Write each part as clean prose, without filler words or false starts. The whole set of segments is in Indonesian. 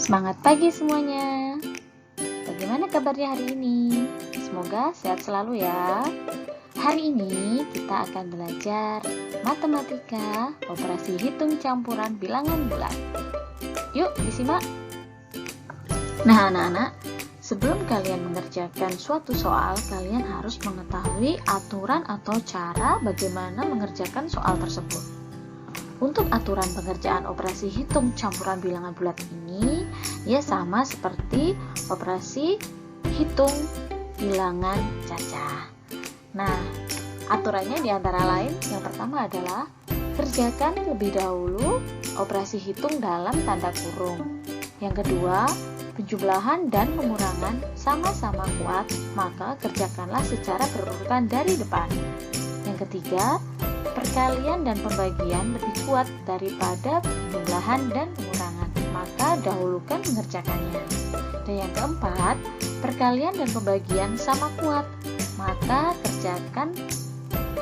Semangat pagi semuanya. Bagaimana kabarnya hari ini? Semoga sehat selalu ya. Hari ini kita akan belajar matematika, operasi hitung campuran bilangan bulat. Yuk disimak. Nah anak-anak, sebelum kalian mengerjakan suatu soal, kalian harus mengetahui aturan atau cara bagaimana mengerjakan soal tersebut. Untuk aturan pengerjaan operasi hitung campuran bilangan bulat ini, ya sama seperti operasi hitung bilangan cacah. Nah, aturannya di antara lain, yang pertama adalah kerjakan terlebih dahulu operasi hitung dalam tanda kurung. Yang kedua, penjumlahan dan pengurangan sama-sama kuat, maka kerjakanlah secara berurutan dari depan. Yang ketiga, perkalian dan pembagian lebih kuat daripada penjumlahan dan pengurangan, maka dahulukan mengerjakannya. Dan yang keempat, perkalian dan pembagian sama kuat, maka kerjakan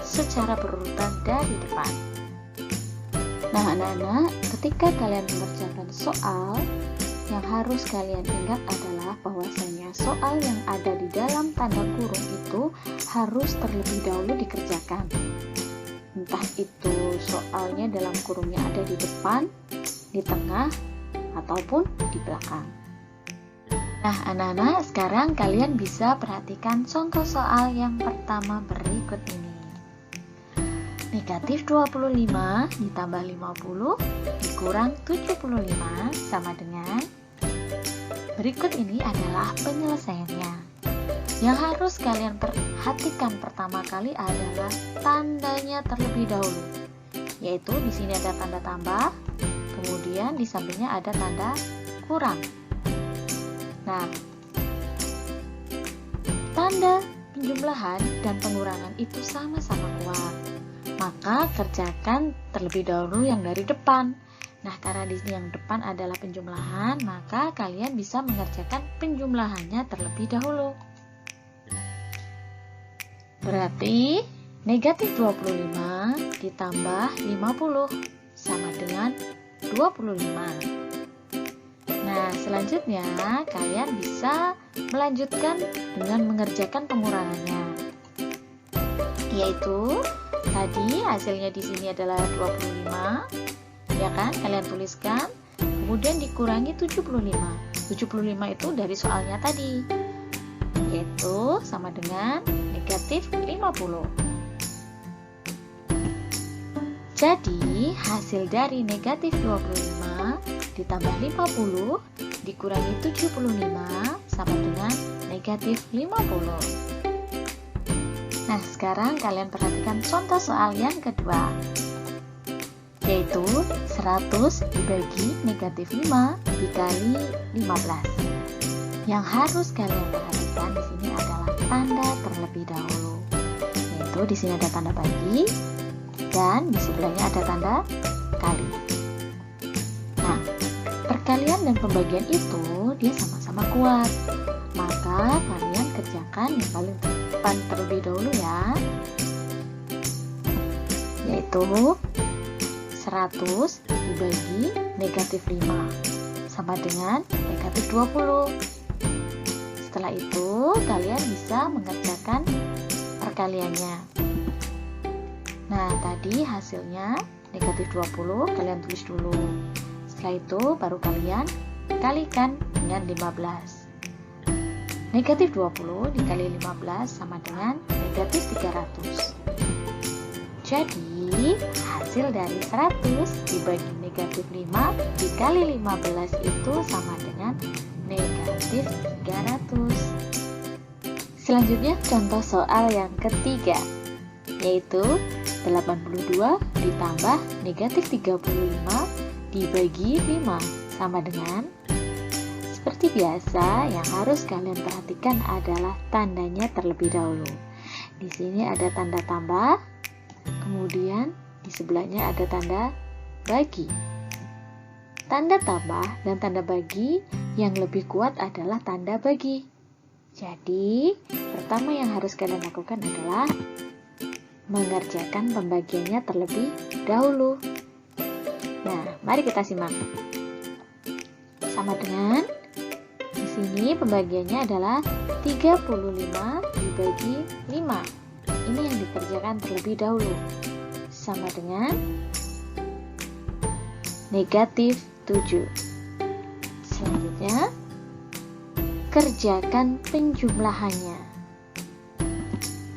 secara berurutan dari depan. Nah anak-anak, ketika kalian mengerjakan soal, yang harus kalian ingat adalah bahwasanya soal yang ada di dalam tanda kurung itu harus terlebih dahulu dikerjakan. Entah itu soalnya dalam kurungnya ada di depan, di tengah, ataupun di belakang. Nah anak-anak, sekarang kalian bisa perhatikan contoh soal yang pertama berikut ini. Negatif 25 ditambah 50 dikurang 75 sama dengan. Berikut ini adalah penyelesaiannya. Yang harus kalian perhatikan pertama kali adalah tandanya terlebih dahulu. Yaitu di sini ada tanda tambah, kemudian di sampingnya ada tanda kurang. Nah, tanda penjumlahan dan pengurangan itu sama-sama kuat. Maka kerjakan terlebih dahulu yang dari depan. Nah, karena di sini yang depan adalah penjumlahan, maka kalian bisa mengerjakan penjumlahannya terlebih dahulu. Berarti negatif 25 ditambah 50 sama dengan 25. Nah, selanjutnya kalian bisa melanjutkan dengan mengerjakan pengurangannya. Yaitu tadi hasilnya di sini adalah 25. Ya kan? Kalian tuliskan, kemudian dikurangi 75. 75 itu dari soalnya tadi, yaitu sama dengan negatif 50. Jadi, hasil dari negatif 25 ditambah 50 dikurangi 75 sama dengan negatif 50. Nah, sekarang kalian perhatikan contoh soal yang kedua, yaitu 100 dibagi negatif 5 dikali 15. Yang harus kalian perhatikan di sini adalah tanda terlebih dahulu. Yaitu di sini ada tanda bagi dan di sebelahnya ada tanda kali. Nah, perkalian dan pembagian itu dia sama-sama kuat. Maka kalian kerjakan yang paling depan terlebih dahulu ya. Yaitu 100 dibagi negatif 5 sama dengan negatif 20. Setelah itu kalian bisa mengerjakan perkaliannya. Nah, tadi hasilnya negatif 20, kalian tulis dulu. Setelah itu baru kalian kalikan dengan 15. Negatif 20 dikali 15 sama dengan negatif 300. Jadi, hasil dari 100 dibagi negatif 5 dikali 15 itu sama dengan negatif 300. Selanjutnya, contoh soal yang ketiga, yaitu 82 ditambah negatif 35 dibagi 5 sama dengan. Seperti biasa, yang harus kalian perhatikan adalah tandanya terlebih dahulu. Di sini ada tanda tambah, kemudian di sebelahnya ada tanda bagi. Tanda tambah dan tanda bagi yang lebih kuat adalah tanda bagi. Jadi, pertama yang harus kalian lakukan adalah mengerjakan pembagiannya terlebih dahulu. Nah, mari kita simak. sama dengan, di sini pembagiannya adalah 35 dibagi 5. Ini yang dikerjakan terlebih dahulu. Sama dengan negatif 7. Selanjutnya, kerjakan penjumlahannya.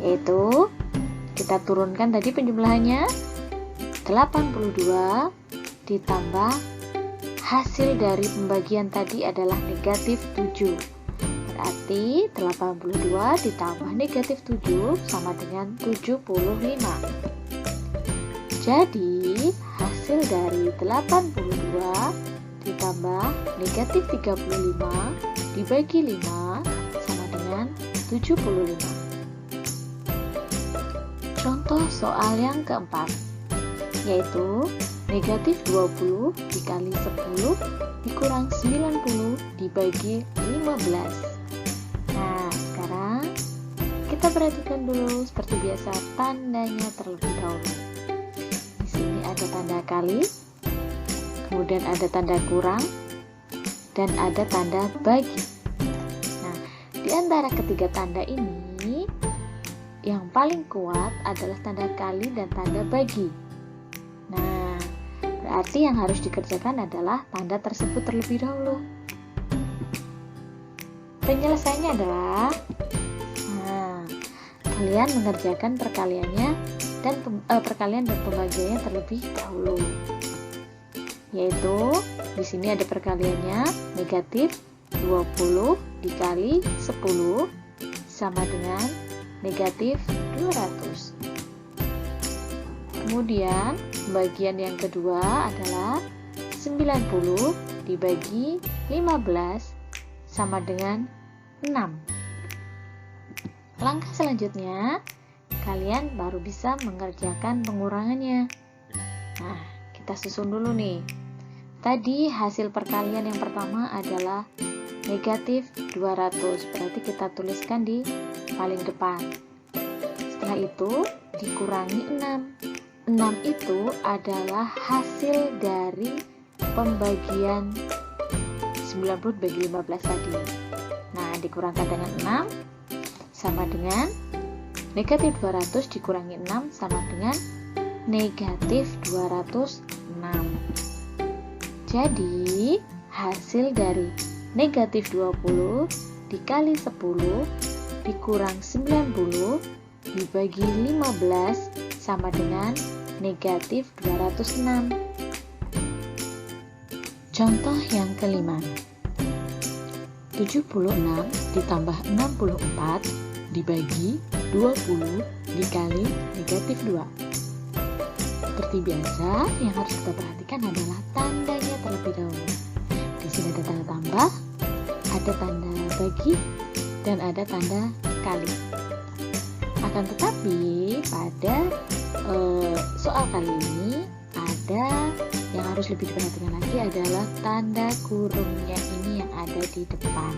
Yaitu, kita turunkan tadi penjumlahannya, 82 ditambah hasil dari pembagian tadi adalah negatif 7. Berarti 82 ditambah negatif 7 sama dengan 75. Jadi hasil dari 82 ditambah negatif 35 dibagi 5 sama dengan 75. Contoh soal yang keempat, yaitu negatif 20 dikali 10 dikurang 90 dibagi 15. Nah, sekarang kita perhatikan dulu seperti biasa tandanya terlebih dahulu. Di sini ada tanda kali, kemudian ada tanda kurang, dan ada tanda bagi. Nah, di antara ketiga tanda ini, yang paling kuat adalah tanda kali dan tanda bagi. Nah, berarti yang harus dikerjakan adalah tanda tersebut terlebih dahulu. Penyelesaiannya adalah, kalian mengerjakan perkaliannya dan perkalian dan pembagiannya terlebih dahulu. Yaitu di sini ada perkaliannya, negatif 20 dikali 10 sama dengan negatif 200. Kemudian pembagian yang kedua adalah 90 dibagi 15 sama dengan 6. Langkah selanjutnya, kalian baru bisa mengerjakan pengurangannya. Nah, kita susun dulu nih. Tadi hasil perkalian yang pertama adalah negatif 200, berarti kita tuliskan di paling depan. Setelah itu dikurangi 6. 6 itu adalah hasil dari pembagian 90 bagi 15 tadi. Nah, dikurangkan dengan 6 sama dengan negatif 200 dikurangi 6 sama dengan negatif 206. Jadi, hasil dari negatif 20 dikali 10 dikurang 90 dibagi 15 sama dengan negatif 206. Contoh yang kelima, 76 ditambah 64 dibagi 20 dikali negatif 2. Seperti biasa, yang harus kita perhatikan adalah tandanya terlebih dahulu. Di sini ada tanda tambah, ada tanda bagi, dan ada tanda kali. Akan tetapi pada soal kali ini ada yang harus lebih diperhatikan lagi adalah tanda kurungnya ini yang ada di depan.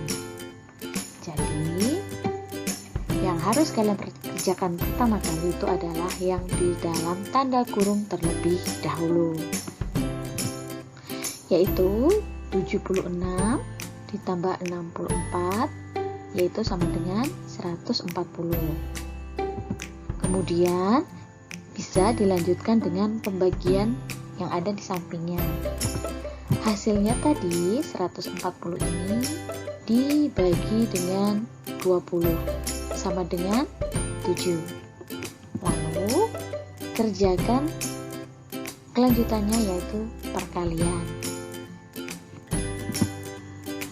Jadi yang harus kalian kerjakan pertama kali itu adalah yang di dalam tanda kurung terlebih dahulu, yaitu 76 ditambah 64 yaitu sama dengan 140. Kemudian bisa dilanjutkan dengan pembagian yang ada di sampingnya. Hasilnya tadi 140 ini dibagi dengan 20 sama dengan 7. Lalu kerjakan kelanjutannya yaitu perkalian.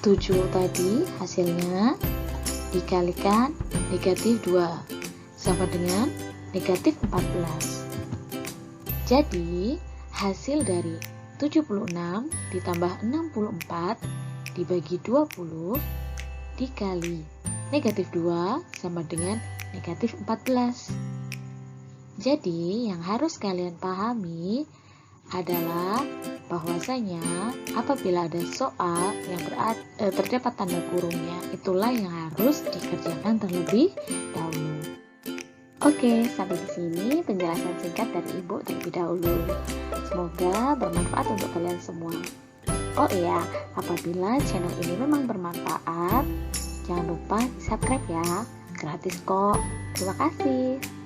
7 tadi hasilnya dikalikan negatif 2 sama dengan negatif 14. Jadi hasil dari 76 ditambah 64 dibagi 20 dikali negatif 2 sama dengan negatif 14. Jadi yang harus kalian pahami adalah bahwasanya apabila ada soal yang terdapat tanda kurungnya, itulah yang harus dikerjakan terlebih dahulu. Oke, sampai di sini penjelasan singkat dari Ibu terlebih dahulu. Semoga bermanfaat untuk kalian semua. Oh iya, apabila channel ini memang bermanfaat, jangan lupa subscribe ya. Gratis kok. Terima kasih.